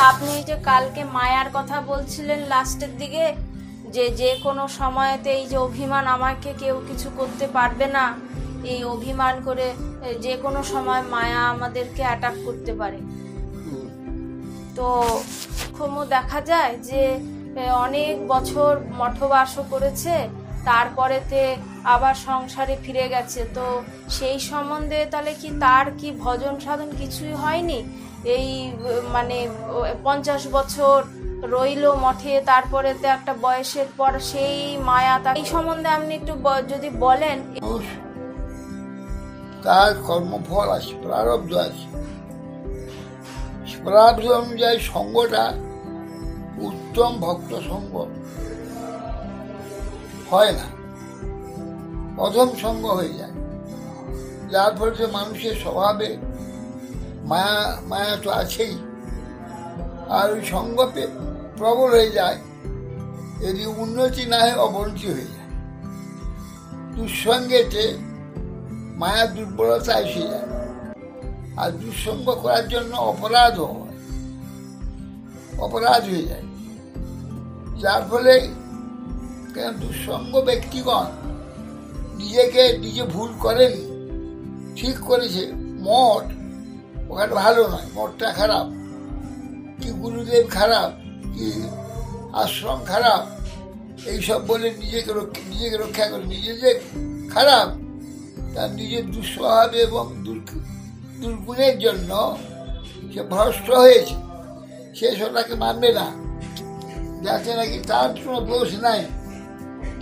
আপনি যে কালকে মায়ার কথা বলছিলেন লাস্টের দিকে, যে যে কোনো সময়তে এই যে অভিমান, আমাকে কেউ কিছু করতে পারবে না, এই অভিমান করে যে কোনো সময় মায়া আমাদেরকে অ্যাটাক করতে পারে। তো ক্রম দেখা যায় যে অনেক বছর মঠবাসও করেছে, তারপরেতে আবার সংসারে ফিরে গেছে। তো সেই সম্বন্ধে তাহলে কি তার কি ভজন সাধন কিছুই হয়নি? এই মানে 50 বছর রইলো মঠে, তারপরে তো একটা বয়সের পর সেই মায়া, তার এই সম্বন্ধে আপনি একটু যদি বলেন। তার কর্মফল আছে, প্রারব্ধ আছে। প্রারব্ধ অনুযায়ী সঙ্গটা উত্তম ভক্ত সঙ্গ হয় না, অধম সঙ্গ হয়ে যায়, যার ফলে মানুষের স্বভাবে মায়া তো আছেই, আর ওই সঙ্গ প্রবল হয়ে যায়। যদি উন্নতি না হয় অবনতি হয়ে যায়। দুঃসঙ্গেতে মায়া দুর্বলতা এসে যায়, আর দুঃসঙ্গ করার জন্য অপরাধ হয়ে যায়, যার ফলে দুঃসঙ্গ ব্যক্তিগণ নিজে ভুল করেনি, ঠিক করেছে মঠ ওখানে ভালো নয়, মঠটা খারাপ, কি গুরুদেব খারাপ, কি আশ্রম খারাপ, এইসব বলে নিজেকে রক্ষা করে নিজে যে খারাপ, তার নিজের দুঃস্বভাব এবং দুর্গুণের জন্য সে ভ্রষ্ট হয়েছে, সে সেটাকে মানবে না, যাতে নাকি তার কোনো দোষ নাই,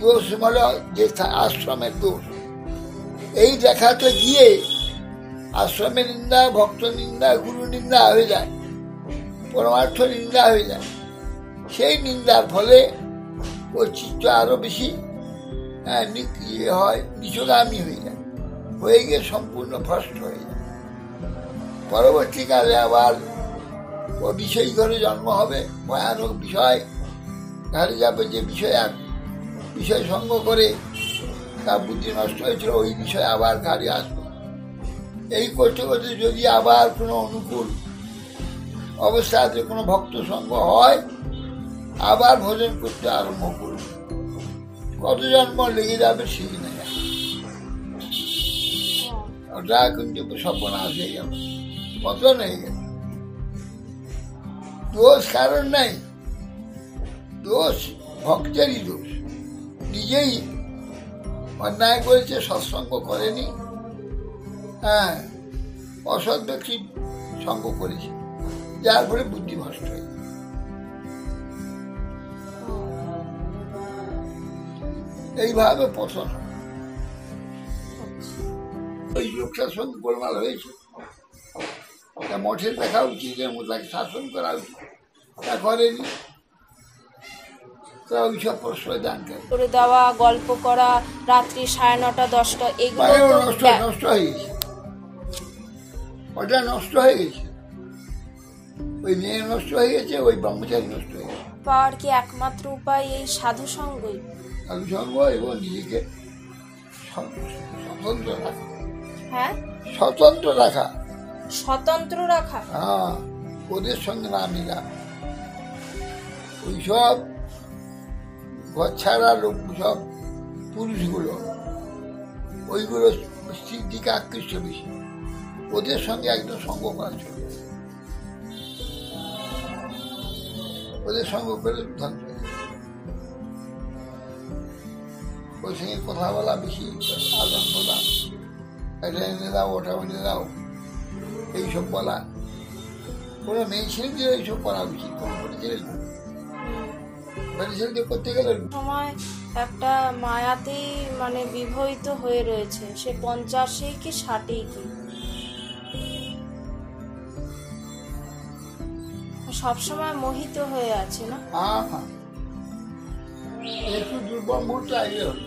দোষ হল যে আশ্রমের দোষ। এই দেখাতে গিয়ে আশ্রমের নিন্দা, ভক্ত নিন্দা, গুরু নিন্দা হয়ে যায়, পরমার্থ নিন্দা হয়ে যায়। সেই নিন্দার ফলে ওর চিত্ত আরো বেশি হয়, নিচগামী হয়ে গিয়ে সম্পূর্ণ ভ্রষ্ট হয়ে যায়। পরবর্তীকালে আবার ও বিষয় ঘরে জন্ম হবে, ভয়ানক বিষয় ঘরে যাবে, যে বিষয় সঙ্গ করে তার বুদ্ধি নষ্ট হয়েছিল, ওই বিষয় আবার ঘাড়ে আসবে। এই করতে করতে যদি আবার কোনো অনুকূল অবস্থাতে কোনো ভক্ত সঙ্গ হয়, আবার ভোজন করতে আরম্ভ করবে। কত জন্ম লেগে যাবে ঠিক নেই, ওটা কিন্তু সর্বনাশ হয়ে যাবে, পতন হয়ে গেল। দোষ কারণ নাই, দোষ ভক্তেরই দোষ, নিজেই অন্যায় করেছে, সৎসঙ্গ করেনি, অসৎ ব্যক্তি সঙ্গ করেছে, যার ফলে বুদ্ধি ভ্রষ্ট হয়ে। এইভাবে পছন্দ ওই লোকটার সঙ্গে গোলমাল হয়েছে, মঠের দেখা উচিত, তাকে শাসন করা উচিত, তা করেনি। ওইসব প্রশ্রয় দান করে দেওয়া, গল্প করা, রাত্রি 9:30, 10টা, এগুলো নষ্ট হয়ে গেছে, ওটা নষ্ট হয়ে গেছে, ওই মেয়ে নষ্ট হয়ে গেছে, ওই ব্রহ্মচারী নষ্ট হয়ে গেছে। পাওয়ার কি একমাত্র উপায় এই সাধু সঙ্গই? সাধু সঙ্গ এবং নিজেকে স্বতন্ত্র রাখা। হ্যাঁ, স্বতন্ত্র রাখা, স্বতন্ত্র রাখা। হ্যাঁ, ওদের সঙ্গে না মিলা, ওইসব ঘর ছাড়া লোক, সব পুরুষগুলো, ওইগুলো স্ত্রীর দিকে আকৃষ্ট বেশি, ওদের সঙ্গে একদম সঙ্গ করা চলবে, ওদের সঙ্গ করে ধ্বংস, ওই সঙ্গে কথা বলা বেশি, আদান প্রদান, এটা এনে দাও, ওটা এনে দাও, এইসব বলা। কোনো মেয়ে ছেলেদের এইসব করা উচিত, কোনো ছেলেদের করতে গেলে সময় একটা মায়াতেই মানে বিবাহিত হয়ে রয়েছে, সে 50 কি 60 কি, সবসময় মোহিত হয়ে আছে না? একটু দুর্বল মুহূর্তে আইলে হলো।